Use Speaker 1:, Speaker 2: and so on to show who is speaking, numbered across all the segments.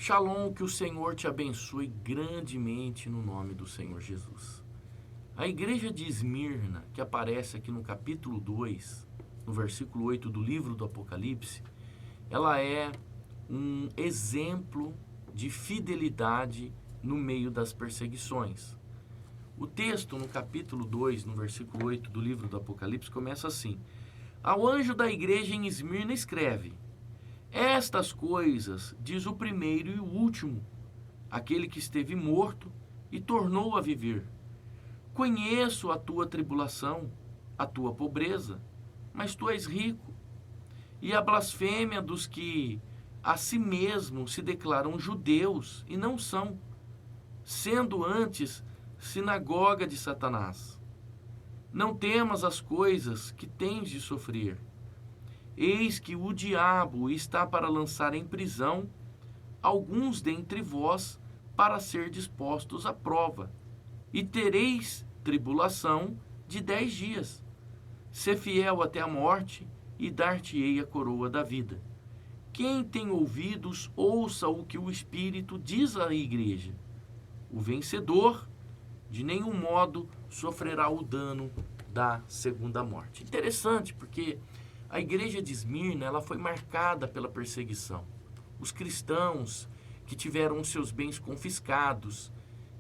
Speaker 1: Shalom, que o Senhor te abençoe grandemente no nome do Senhor Jesus. A igreja de Esmirna, que aparece aqui no capítulo 2, no versículo 8 do livro do Apocalipse, ela é um exemplo de fidelidade no meio das perseguições. O texto no capítulo 2, no versículo 8 do livro do Apocalipse, começa assim: Ao anjo da igreja em Esmirna escreve: Estas coisas diz o primeiro e o último, aquele que esteve morto e tornou a viver. Conheço a tua tribulação, a tua pobreza, mas tu és rico. E a blasfêmia dos que a si mesmos se declaram judeus e não são, sendo antes sinagoga de Satanás. Não temas as coisas que tens de sofrer. Eis que o diabo está para lançar em prisão alguns dentre vós para ser dispostos à prova, e tereis tribulação de 10 dias. Sê fiel até a morte, e dar-te-ei a coroa da vida. Quem tem ouvidos, ouça o que o Espírito diz à igreja. O vencedor, de nenhum modo, sofrerá o dano da segunda morte. Interessante, porque a igreja de Esmirna, ela foi marcada pela perseguição. Os cristãos que tiveram seus bens confiscados,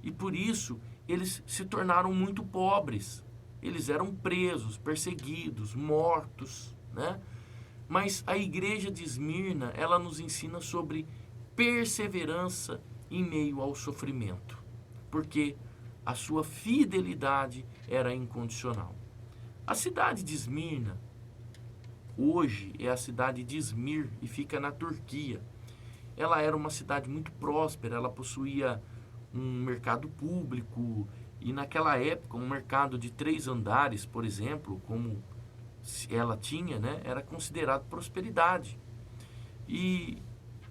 Speaker 1: e por isso eles se tornaram muito pobres. Eles eram presos, perseguidos, mortos, né? Mas a igreja de Esmirna, ela nos ensina sobre perseverança em meio ao sofrimento, porque a sua fidelidade era incondicional. A cidade de Esmirna, hoje é a cidade de Izmir e fica na Turquia. Ela era uma cidade muito próspera, ela possuía um mercado público e naquela época um mercado de 3 andares, por exemplo, como ela tinha, né, era considerado prosperidade. E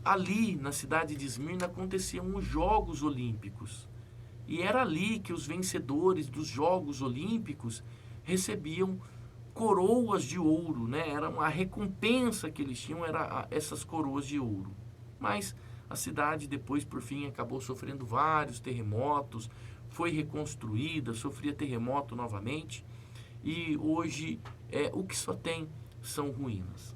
Speaker 1: ali na cidade de Esmirna aconteciam os Jogos Olímpicos. E era ali que os vencedores dos Jogos Olímpicos recebiam coroas de ouro, né? Era uma recompensa que eles tinham, era essas coroas de ouro. Mas a cidade depois, por fim, acabou sofrendo vários terremotos, foi reconstruída, sofria terremoto novamente, e hoje o que só tem são ruínas.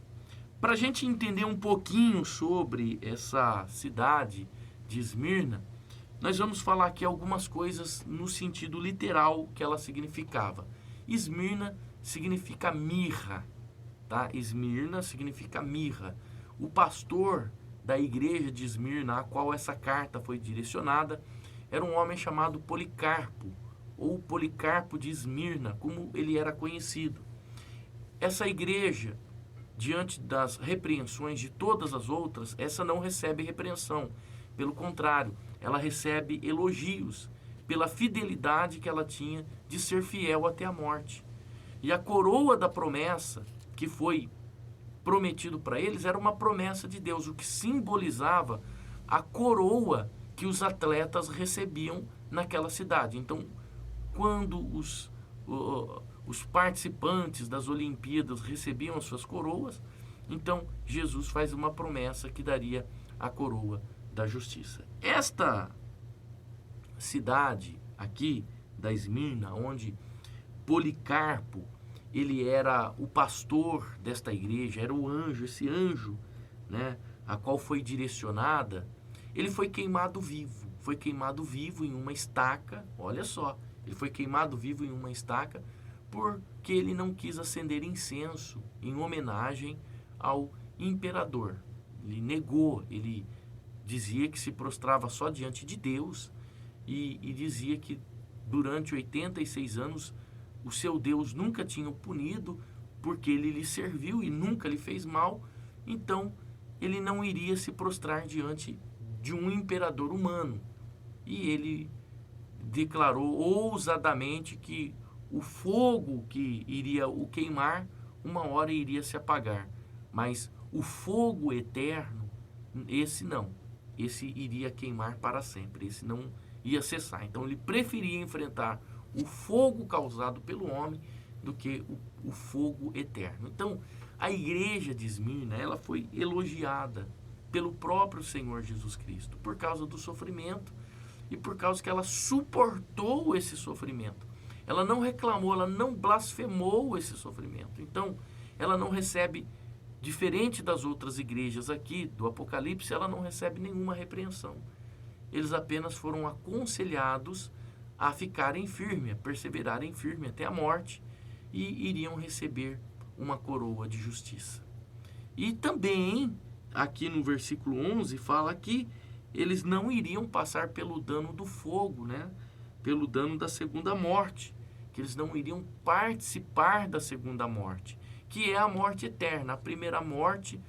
Speaker 1: Para a gente entender um pouquinho sobre essa cidade de Esmirna, nós vamos falar aqui algumas coisas no sentido literal que ela significava. Esmirna significa mirra, tá? Esmirna significa mirra. O pastor da igreja de Esmirna, a qual essa carta foi direcionada, era um homem chamado Policarpo, ou Policarpo de Esmirna, como ele era conhecido. Essa igreja, diante das repreensões de todas as outras, essa não recebe repreensão. Pelo contrário, ela recebe elogios pela fidelidade que ela tinha de ser fiel até a morte. E a coroa da promessa que foi prometido para eles era uma promessa de Deus, o que simbolizava a coroa que os atletas recebiam naquela cidade. Então, quando os participantes das Olimpíadas recebiam as suas coroas, então Jesus faz uma promessa que daria a coroa da justiça. Esta cidade aqui da Esmirna, onde Policarpo, ele era o pastor desta igreja, era o anjo, esse anjo, né, a qual foi direcionada, ele foi queimado vivo em uma estaca, olha só, ele foi queimado vivo em uma estaca porque ele não quis acender incenso em homenagem ao imperador. Ele negou, ele dizia que se prostrava só diante de Deus e dizia que durante 86 anos o seu Deus nunca tinha o punido porque ele lhe serviu e nunca lhe fez mal, então ele não iria se prostrar diante de um imperador humano. E ele declarou ousadamente que o fogo que iria o queimar, uma hora iria se apagar, mas o fogo eterno, esse não, esse iria queimar para sempre, esse não ia cessar. Então ele preferia enfrentar o fogo causado pelo homem do que o fogo eterno. Então a igreja de Esmirna, ela foi elogiada pelo próprio Senhor Jesus Cristo, por causa do sofrimento e por causa que ela suportou esse sofrimento. Ela não reclamou, ela não blasfemou esse sofrimento. Então, ela não recebe, diferente das outras igrejas aqui do Apocalipse, ela não recebe nenhuma repreensão. Eles apenas foram aconselhados a ficarem firmes, a perseverarem firmes até a morte, e iriam receber uma coroa de justiça. E também, aqui no versículo 11, fala que eles não iriam passar pelo dano do fogo, né? Pelo dano da segunda morte, que eles não iriam participar da segunda morte, que é a morte eterna. A primeira morte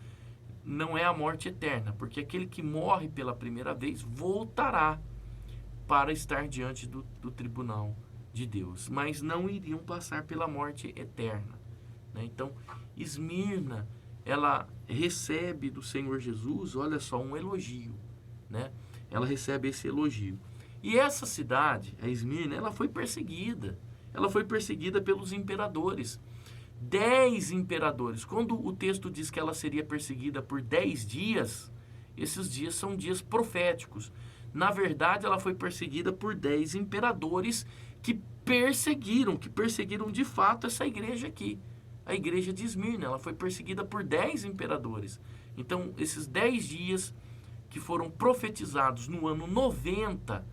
Speaker 1: não é a morte eterna, porque aquele que morre pela primeira vez voltará para estar diante do tribunal de Deus, mas não iriam passar pela morte eterna, né? Então, Esmirna, ela recebe do Senhor Jesus, olha só, um elogio, né? Ela recebe esse elogio. E essa cidade, a Esmirna, ela foi perseguida. Ela foi perseguida pelos imperadores. 10 imperadores. Quando o texto diz que ela seria perseguida por 10 dias, esses dias são dias proféticos. Na verdade, ela foi perseguida por 10 imperadores que perseguiram de fato essa igreja aqui. A igreja de Esmirna, ela foi perseguida por 10 imperadores. Então, esses 10 dias que foram profetizados no ano 90,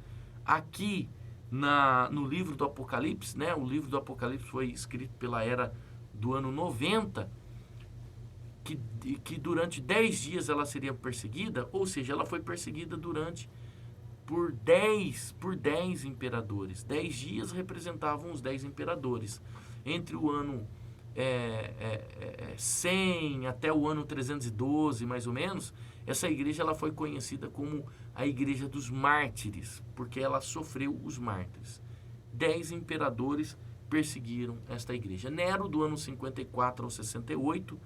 Speaker 1: aqui no livro do Apocalipse, né? O livro do Apocalipse foi escrito pela era do ano 90, que durante 10 dias ela seria perseguida, ou seja, ela foi perseguida por 10 imperadores. 10 dias representavam os 10 imperadores. Entre o ano 100 até o ano 312, mais ou menos, essa igreja ela foi conhecida como a igreja dos mártires, porque ela sofreu os mártires. 10 imperadores perseguiram esta igreja. Nero, do ano 54 ao 68,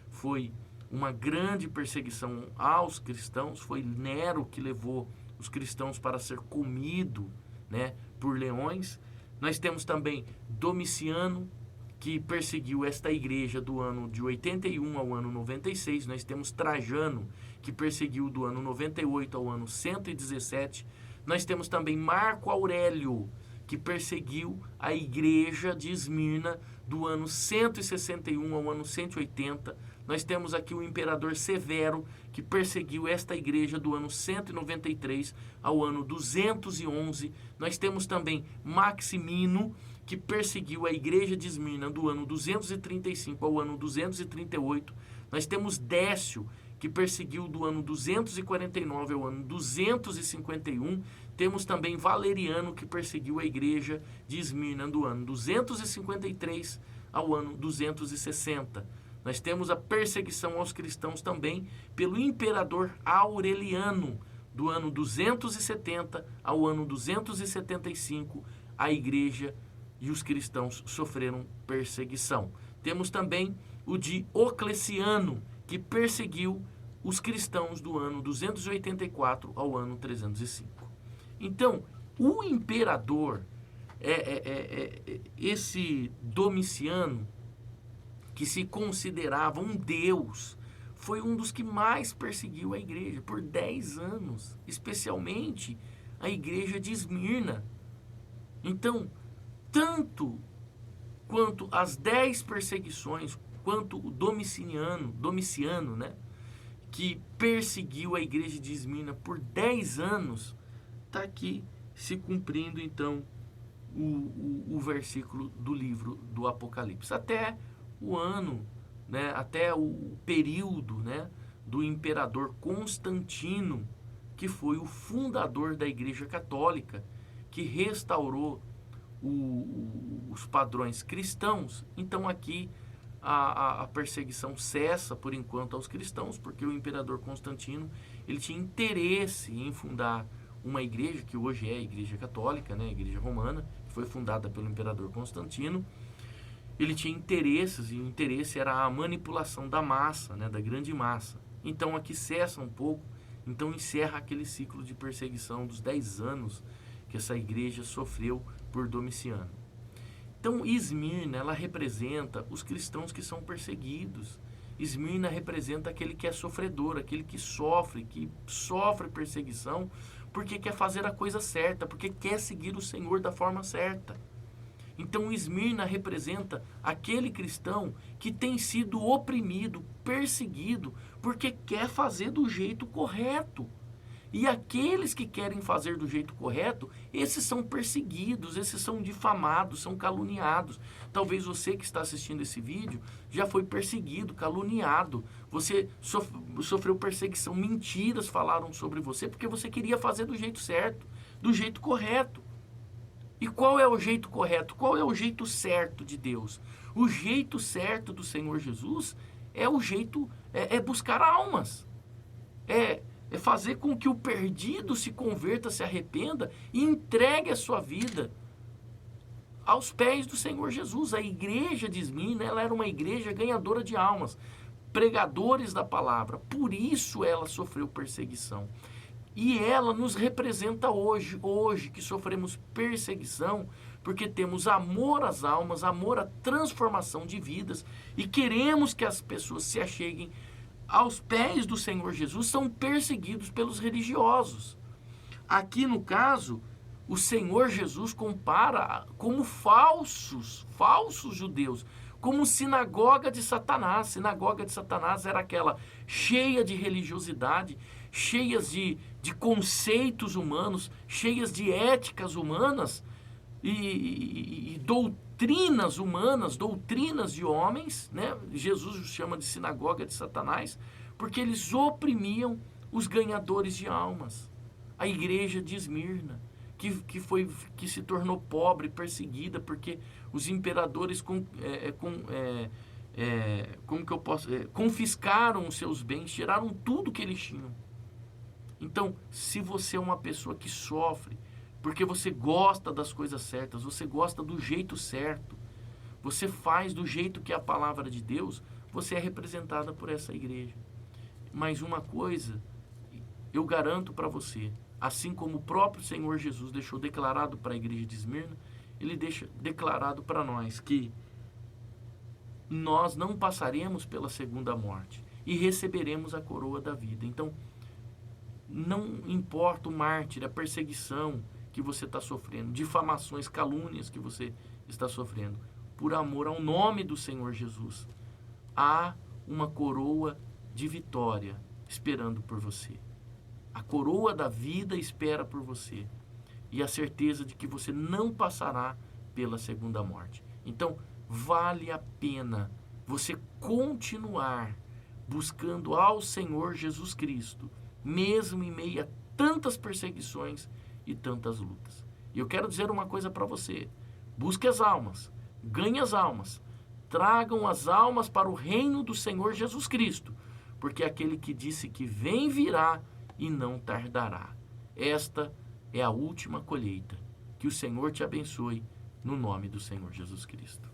Speaker 1: foi uma grande perseguição aos cristãos. Foi Nero que levou os cristãos para ser comido, né, por leões. Nós temos também Domiciano, que perseguiu esta igreja do ano de 81 ao ano 96. Nós temos Trajano, que perseguiu do ano 98 ao ano 117. Nós temos também Marco Aurélio, que perseguiu a igreja de Esmirna do ano 161 ao ano 180. Nós temos aqui o imperador Severo, que perseguiu esta igreja do ano 193 ao ano 211. Nós temos também Maximino, que perseguiu a igreja de Esmirna do ano 235 ao ano 238. Nós temos Décio, que perseguiu do ano 249 ao ano 251. Temos também Valeriano, que perseguiu a igreja de Esmirna do ano 253 ao ano 260. Nós temos a perseguição aos cristãos também pelo imperador Aureliano, do ano 270 ao ano 275, a igreja e os cristãos sofreram perseguição. Temos também o de Ocleciano, que perseguiu os cristãos do ano 284 ao ano 305. Então, o imperador, esse Domiciano, que se considerava um deus, foi um dos que mais perseguiu a igreja por 10 anos, especialmente a igreja de Esmirna. Então, tanto quanto as 10 perseguições, quanto o Domiciano, né, que perseguiu a igreja de Esmirna por 10 anos, está aqui se cumprindo, então, o versículo do livro do Apocalipse. Até o ano, né, até o período, né, do imperador Constantino, que foi o fundador da Igreja Católica, que restaurou os padrões cristãos. Então aqui a perseguição cessa por enquanto aos cristãos, porque o imperador Constantino ele tinha interesse em fundar uma igreja que hoje é a Igreja Católica, né, a Igreja Romana, que foi fundada pelo imperador Constantino. Ele tinha interesses, e o interesse era a manipulação da massa, né, da grande massa. Então aqui cessa um pouco, então encerra aquele ciclo de perseguição dos 10 anos que essa igreja sofreu por Domiciano. Então Esmirna, ela representa os cristãos que são perseguidos. Esmirna representa aquele que é sofredor, aquele que sofre perseguição, porque quer fazer a coisa certa, porque quer seguir o Senhor da forma certa. Então, Esmirna representa aquele cristão que tem sido oprimido, perseguido, porque quer fazer do jeito correto. E aqueles que querem fazer do jeito correto, esses são perseguidos, esses são difamados, são caluniados. Talvez você que está assistindo esse vídeo já foi perseguido, caluniado. Você sofreu perseguição, mentiras falaram sobre você porque você queria fazer do jeito certo, do jeito correto. E qual é o jeito correto? Qual é o jeito certo de Deus? O jeito certo do Senhor Jesus é o jeito, é buscar almas. É fazer com que o perdido se converta, se arrependa e entregue a sua vida aos pés do Senhor Jesus. A igreja de Esmirna, ela era uma igreja ganhadora de almas, pregadores da palavra. Por isso ela sofreu perseguição. E ela nos representa hoje que sofremos perseguição, porque temos amor às almas, amor à transformação de vidas e queremos que as pessoas se acheguem aos pés do Senhor Jesus, são perseguidos pelos religiosos. Aqui no caso, o Senhor Jesus compara como falsos judeus, como sinagoga de Satanás. Sinagoga de Satanás era aquela cheia de religiosidade, cheias de conceitos humanos, cheias de éticas humanas e doutrinas humanas, doutrinas de homens, né? Jesus os chama de sinagoga de Satanás, porque eles oprimiam os ganhadores de almas. A igreja de Esmirna, que se tornou pobre, perseguida, porque os imperadores confiscaram os seus bens, tiraram tudo que eles tinham. Então, se você é uma pessoa que sofre, porque você gosta das coisas certas, você gosta do jeito certo, você faz do jeito que é a palavra de Deus, você é representada por essa igreja. Mas uma coisa, eu garanto para você, assim como o próprio Senhor Jesus deixou declarado para a igreja de Esmirna, ele deixa declarado para nós que nós não passaremos pela segunda morte e receberemos a coroa da vida. Então, não importa o mártir, a perseguição que você está sofrendo, difamações, calúnias que você está sofrendo, por amor ao nome do Senhor Jesus, há uma coroa de vitória esperando por você. A coroa da vida espera por você. E a certeza de que você não passará pela segunda morte. Então, vale a pena você continuar buscando ao Senhor Jesus Cristo, mesmo em meio a tantas perseguições e tantas lutas. E eu quero dizer uma coisa para você. Busque as almas, ganhe as almas, tragam as almas para o reino do Senhor Jesus Cristo, porque aquele que disse que vem virá e não tardará. Esta é a última colheita. Que o Senhor te abençoe no nome do Senhor Jesus Cristo.